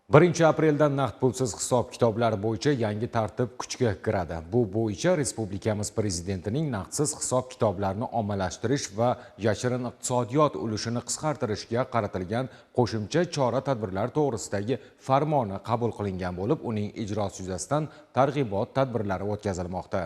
1 apreldan naqd pulsiz hisob-kitoblar bo'yicha yangi tartib kuchga kiradi. Bu bo'yicha Respublikamiz Prezidentining naqdsiz hisob-kitoblarni ommalashtirish va yashirin iqtisodiyot ulushini qisqartirishga qaratilgan qo'shimcha chora-tadbirlar to'g'risidagi farmoni qabul qilingan bo'lib, uning ijrosi yuzasidan targ'ibot tadbirlari o'tkazilmoqda.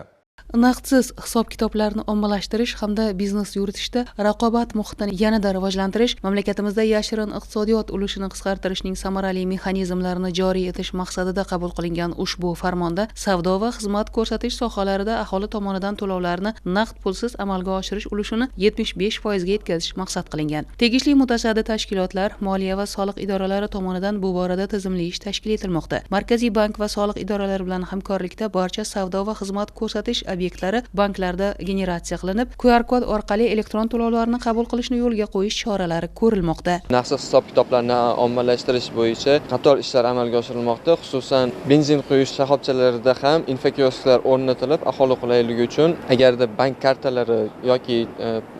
Naqdsiz hisob-kitoblarni ommalashtirish hamda biznes yuritishda raqobat muhitini yanada rivojlantirish, mamlakatimizda yashirin iqtisodiyot ulushini qisqartirishning samarali mexanizmlarini joriy etish maqsadida qabul qilingan ushbu farmonda savdo va xizmat ko'rsatish sohalarida aholi tomonidan to'lovlarni naqd pulsiz amalga oshirish ulushini 75% ga yetkazish maqsad qilingan. Tegishli mutasaddi tashkilotlar, moliya va soliq idoralari tomonidan bu borada tizimli ish tashkil etilmoqda. Markaziy bank va soliq idoralari bilan hamkorlikda barcha savdo va xizmat ko'rsatish obyektlari banklarda generatsiya qilinib, QR kod orqali elektron to'lovlarni qabul qilishni yo'lga qo'yish choralari ko'rilmoqda. Naqdsiz hisob-kitoblarni ommalashtirish bo'yicha qator ishlar amalga oshirilmoqda. Xususan, benzin quyish shoxobchalarida ham infokiosklar o'rnatilib, aholi qulayligi uchun agarda bank kartalari yoki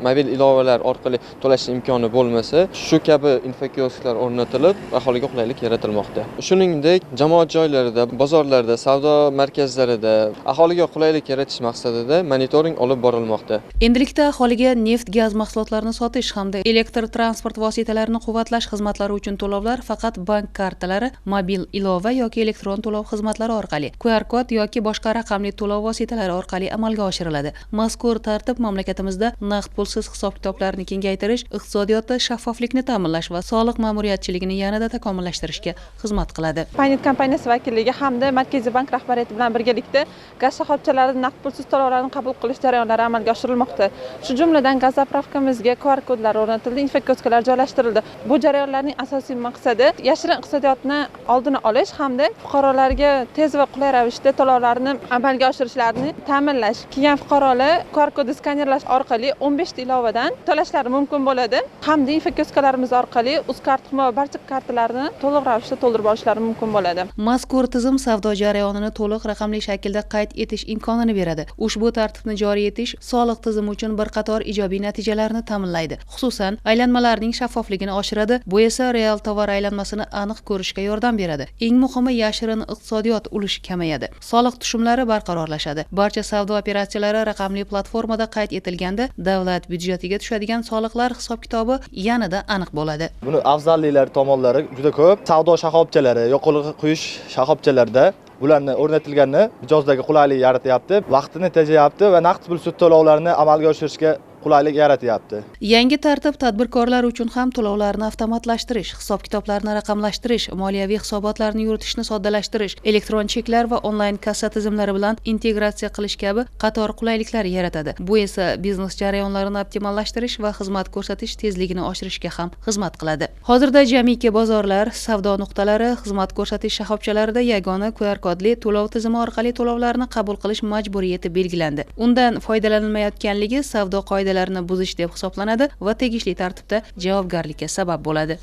mobil ilovalar orqali to'lash imkoni bo'lmasa, shu kabi infokiosklar o'rnatilib, aholiga qulaylik yaratilmoqda. Shuningdek, jamoat joylarida, bozorlarda, savdo markazlarida aholiga qulaylik yaratish maqsadida monitoring olib borilmoqda. Endilikda aholiga neft, gaz mahsulotlarini sotish hamda elektr transport vositalarini quvvatlash xizmatlari uchun to'lovlar faqat bank kartalari, mobil ilova yoki elektron to'lov xizmatlari orqali, QR kod yoki boshqa raqamli to'lov vositalari orqali amalga oshiriladi. Mazkur tartib mamlakatimizda naqd pulsiz hisob-kitoblarni kengaytirish, iqtisodiyotda shaffoflikni ta'minlash va soliq ma'muriyatchiligini yanada takomillashtirishga xizmat qiladi. Paynet kompaniyasi vakilligi hamda Markaziy bank rahbariyati bilan birgalikda gaz shoxobchalarida naqd pulsiz to'lovlarni qabul qilish jarayonlari amalga oshirilmoqda. Shu jumladan gaz zapravkamizga QR kodlar o'rnatildi, infokiosklar joylashtirildi. Bu jarayonlarning asosiy maqsadi yashirin iqtisodiyotni oldini olish hamda fuqarolarga tez va qulay ravishda to'lovlarni amalga oshirishlarini ta'minlash. Keyin fuqarolar QR kodni skanerlash orqali 15 ta ilovadan to'lashlari mumkin bo'ladi. Hamda infokiosklarimiz orqali UzCard va barcha kartalarni to'liq ravishda to'ldirib olishlari mumkin bo'ladi. Mazkur tizim savdo jarayonini to'liq raqamli shaklda qayd etish imkonini beradi. Ushbu tartibni joriy etish soliq tizimi uchun bir qator ijobiy natijalarni ta'minlaydi. Xususan, aylanmalarning shaffofligini oshiradi. Bu esa real tovar aylanmasini aniq ko'rishga yordam beradi. Eng muhimi, yashirin iqtisodiyot ulushi kamayadi. Soliq tushumlari barqarorlashadi. Barcha savdo operatsiyalari raqamli platformada qayd etilganda, davlat byudjetiga tushadigan soliqlar hisob-kitobi yanada aniq bo'ladi. Buni afzalliklari tomonlari juda ko'p. Savdo shoxobchalari, yoqilg'i quyish shoxobchalarida bularni o'rnatilgani mijozdagi qulaylik yaratyapti, vaqtini tejayapti va naqd pulsiz to'lovlarni amalga oshirishga qulaylik yaratyapti. Yangi tartib tadbirkorlar uchun ham to'lovlarni avtomatlashtirish, hisob-kitoblarni raqamlashtirish, moliyaviy hisobotlarni yuritishni soddalashtirish, elektron cheklar va onlayn kassa tizimlari bilan integratsiya qilish kabi qator qulayliklar yaratadi. Bu esa biznes jarayonlarini optimallashtirish va xizmat ko'rsatish tezligini oshirishga ham xizmat qiladi. Hozirda jamiki bozorlar, savdo nuqtalari, xizmat ko'rsatish shoxobchalarida yagona QR kodli to'lov tizimi orqali to'lovlarni qabul qilish majburiyati belgilandi. Undan foydalanilmayotganligi savdo qoidalarini buzish deb hisoblanadi va tegishli tartibda javobgarlikka sabab bo'ladi.